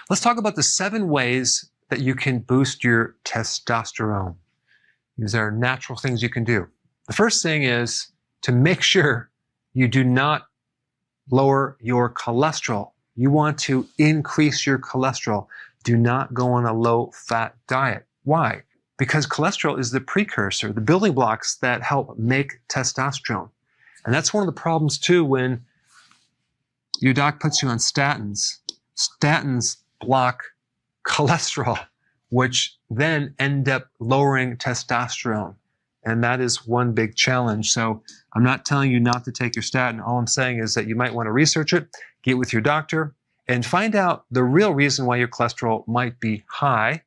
Let's talk about the 7 ways that you can boost your testosterone. These are natural things you can do. The first thing is to make sure you do not lower your cholesterol. You want to increase your cholesterol. Do not go on a low-fat diet. Why? Because cholesterol is the precursor, the building blocks that help make testosterone. And that's one of the problems too when your doc puts you on statins. Statins block cholesterol, which then end up lowering testosterone. And that is one big challenge. So I'm not telling you not to take your statin. All I'm saying is that you might want to research it, get with your doctor, and find out the real reason why your cholesterol might be high.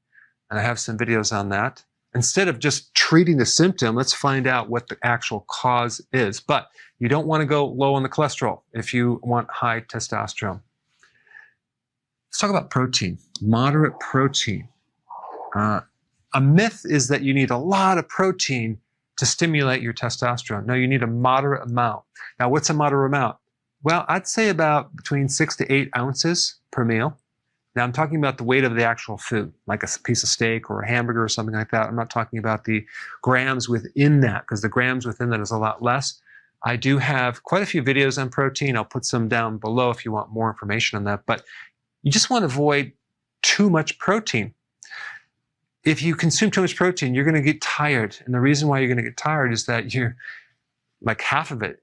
And I have some videos on that. Instead of just treating the symptom, let's find out what the actual cause is. But you don't want to go low on the cholesterol if you want high testosterone. Let's talk about protein, moderate protein. A myth is that you need a lot of protein to stimulate your testosterone. No, you need a moderate amount. Now, what's a moderate amount? Well, I'd say about between 6 to 8 ounces per meal. Now, I'm talking about the weight of the actual food, like a piece of steak or a hamburger or something like that. I'm not talking about the grams within that, because the grams within that is a lot less. I do have quite a few videos on protein. I'll put some down below if you want more information on that. But you just want to avoid too much protein. If you consume too much protein, you're going to get tired. And the reason why you're going to get tired is that you're like half of it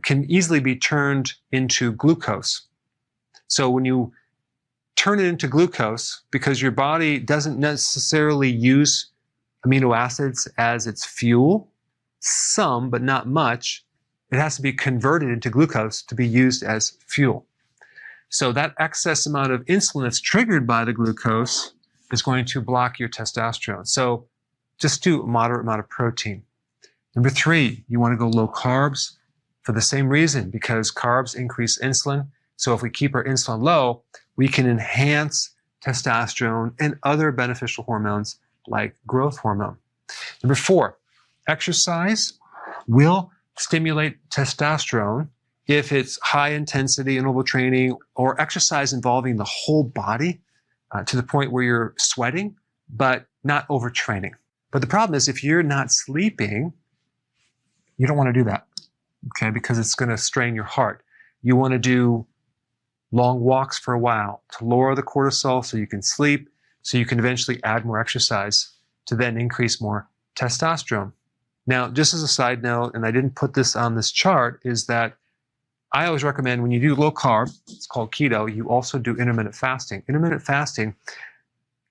can easily be turned into glucose. So when you turn it into glucose, because your body doesn't necessarily use amino acids as its fuel, some, but not much, it has to be converted into glucose to be used as fuel. So that excess amount of insulin that's triggered by the glucose is going to block your testosterone. So just do a moderate amount of protein. Number 3, you want to go low carbs for the same reason, because carbs increase insulin. So if we keep our insulin low, we can enhance testosterone and other beneficial hormones like growth hormone. Number 4, exercise will stimulate testosterone if it's high intensity interval training or exercise involving the whole body to the point where you're sweating, but not overtraining. But the problem is if you're not sleeping, you don't want to do that, okay, because it's going to strain your heart. You want to do long walks for a while to lower the cortisol so you can sleep, so you can eventually add more exercise to then increase more testosterone. Now, just as a side note, and I didn't put this on this chart, is that I always recommend when you do low carb, it's called keto, you also do intermittent fasting. Intermittent fasting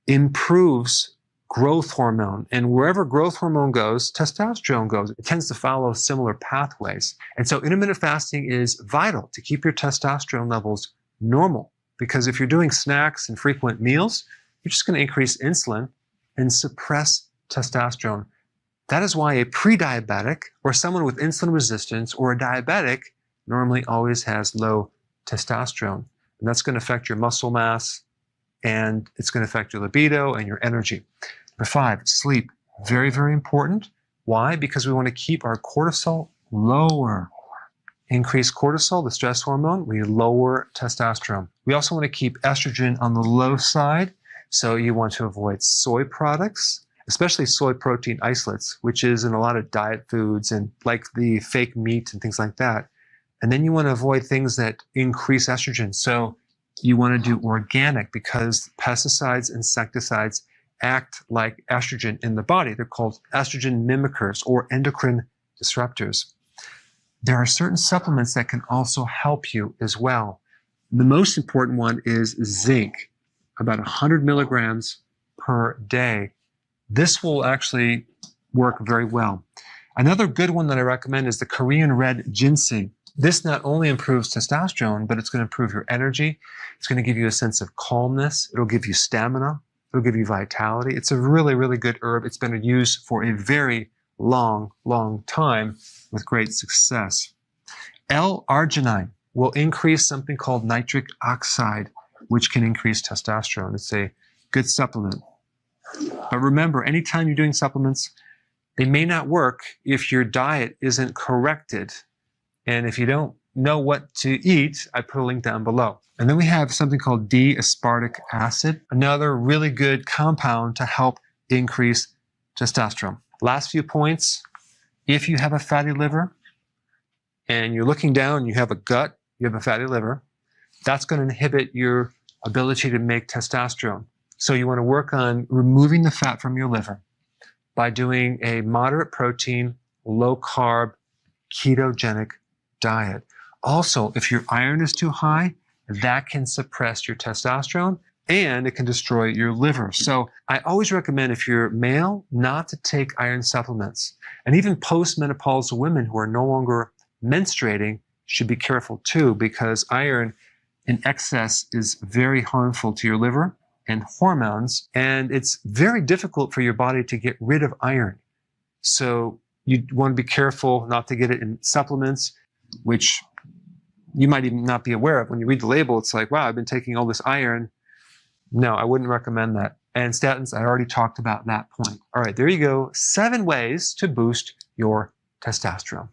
improves growth hormone, and wherever growth hormone goes, testosterone goes. It tends to follow similar pathways. And so intermittent fasting is vital to keep your testosterone levels normal, because if you're doing snacks and frequent meals, you're just going to increase insulin and suppress testosterone. That is why a pre-diabetic or someone with insulin resistance or a diabetic normally always has low testosterone. And that's going to affect your muscle mass, and it's going to affect your libido and your energy. Number 5, sleep. Very, very important. Why? Because we want to keep our cortisol lower. Increase cortisol, the stress hormone, we lower testosterone. We also want to keep estrogen on the low side, so you want to avoid soy products, especially soy protein isolates, which is in a lot of diet foods and like the fake meat and things like that. And then you want to avoid things that increase estrogen. So you want to do organic, because pesticides, insecticides act like estrogen in the body. They're called estrogen mimickers or endocrine disruptors. There are certain supplements that can also help you as well. The most important one is zinc, about 100 milligrams per day. This will actually work very well. Another good one that I recommend is the Korean red ginseng. This not only improves testosterone, but it's going to improve your energy. It's going to give you a sense of calmness. It'll give you stamina. It'll give you vitality. It's a really, really good herb. It's been used for a very long, long time with great success. L-arginine will increase something called nitric oxide, which can increase testosterone. It's a good supplement. But remember, anytime you're doing supplements, they may not work if your diet isn't corrected. And if you don't know what to eat, I put a link down below. And then we have something called D-aspartic acid, another really good compound to help increase testosterone. Last few points, if you have a fatty liver and you're looking down and you have a gut, you have a fatty liver, that's going to inhibit your ability to make testosterone. So you want to work on removing the fat from your liver by doing a moderate protein, low carb, ketogenic diet. Also, if your iron is too high, that can suppress your testosterone and it can destroy your liver. So I always recommend, if you're male, not to take iron supplements. And even postmenopausal women who are no longer menstruating should be careful too, because iron in excess is very harmful to your liver and hormones, and it's very difficult for your body to get rid of iron. So you want to be careful not to get it in supplements, which you might even not be aware of. When you read the label, it's like, wow, I've been taking all this iron. No, I wouldn't recommend that. And statins, I already talked about that point. All right, there you go. 7 ways to boost your testosterone.